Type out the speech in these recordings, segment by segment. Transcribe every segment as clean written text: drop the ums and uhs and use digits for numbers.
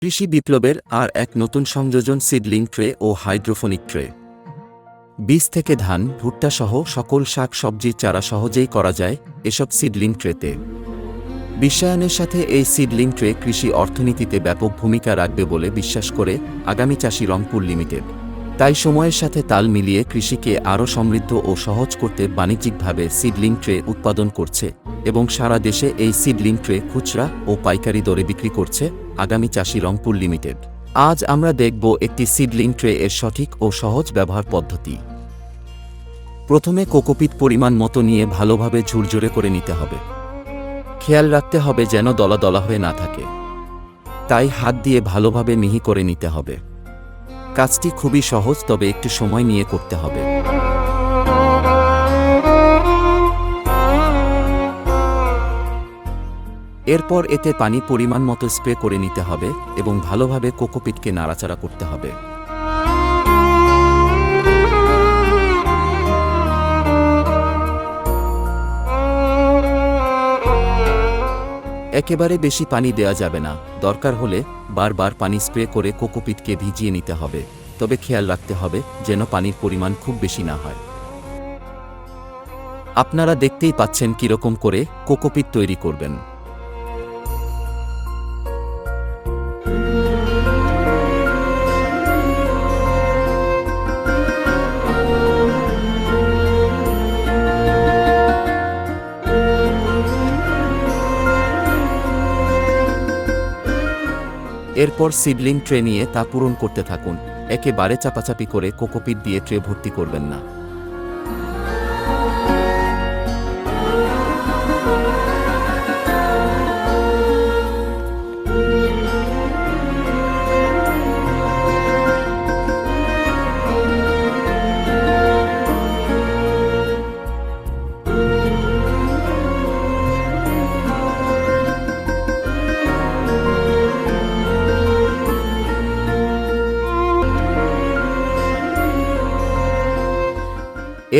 কৃষি বিপ্লবের আর এক নতুন সংযোজন সিডলিং ট্রে ও হাইড্রোফোনিক ট্রে। বীজ থেকে ধান, ভুট্টা সহ সকল শাক সবজির চারা সহজেই করা যায় এসব সিডলিং ট্রেতে। বিশ্বায়নের সাথে এই সিডলিং ট্রে কৃষি অর্থনীতিতে ব্যাপক ভূমিকা রাখবে বলে বিশ্বাস করে আগামী চাষি রংপুর লিমিটেড। তাই সময়ের সাথে তাল মিলিয়ে কৃষিকে আরও সমৃদ্ধ ও সহজ করতে বাণিজ্যিকভাবে সিডলিং ট্রে উৎপাদন করছে এবং সারা দেশে এই সিডলিং ট্রে খুচরা ও পাইকারি দরে বিক্রি করছে আগামী চাষি রংপুর লিমিটেড। আজ আমরা দেখব একটি সিডলিং ট্রে এর সঠিক ও সহজ ব্যবহার পদ্ধতি। প্রথমে কোকোপিট পরিমাণ মতো নিয়ে ভালোভাবে ঝুরঝুরে করে নিতে হবে। খেয়াল রাখতে হবে যেন দলা দলা হয়ে না থাকে, তাই হাত দিয়ে ভালোভাবে মিহি করে নিতে হবে। কাজটি খুবই সহজ, তবে একটু সময় নিয়ে করতে হবে। এরপর এতে পানি পরিমাণ মতো স্প্রে করে নিতে হবে এবং ভালোভাবে কোকোপিটকে নাড়াচাড়া করতে হবে। একেবারে বেশি পানি দেওয়া যাবে না, দরকার হলে বারবার পানি স্প্রে করে কোকোপিটকে ভিজিয়ে নিতে হবে, তবে খেয়াল রাখতে হবে যেন পানির পরিমাণ খুব বেশি না হয়। আপনারা দেখতেই পাচ্ছেন কিরকম করে কোকোপিট তৈরি করবেন। এরপর সিডলিং ট্রে নিয়ে তা পূরণ করতে থাকুন। একেবারে চাপাচাপি করে কোকোপিট দিয়ে ট্রে ভর্তি করবেন না।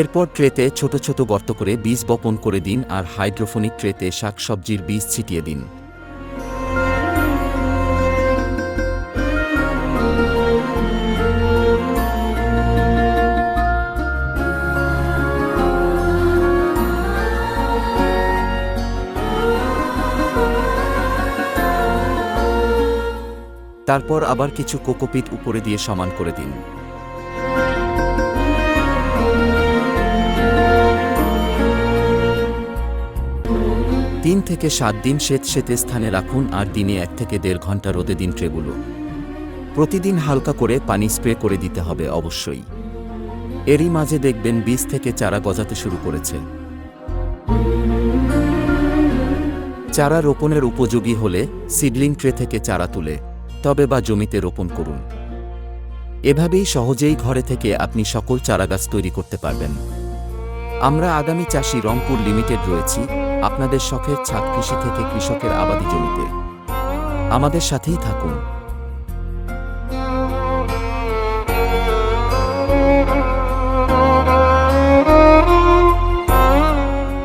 এরপর ট্রেতে ছোট ছোট গর্ত করে বীজ বপন করে দিন আর হাইড্রোফোনিক ট্রেতে শাকসবজির বীজ ছিটিয়ে দিন। তারপর আবার কিছু কোকোপিট উপরে দিয়ে সমান করে দিন। তিন থেকে 7 দিন সেতে স্থানে রাখুন আর দিনে 1 থেকে 1.5 ঘন্টা রোদে দিন ট্রেগুলো। প্রতিদিন হালকা করে পানি স্প্রে করে দিতে হবে অবশ্যই। এরই মাঝে দেখবেন বীজ থেকে চারা গজাতে শুরু করেছে। চারা রোপণের উপযোগী হলে সিডলিং ট্রে থেকে চারা তুলে টবে বা জমিতে রোপণ করুন। এভাবেই সহজেই ঘরে থেকে আপনি সকল চারাগাছ তৈরি করতে পারবেন। আমরা আগামী চাষি রংপুর লিমিটেড রয়েছি আপনাদের শখের ছাদ কৃষি থেকে কৃষকের আবাদি জমিতে। আমাদের সাথেই থাকুন।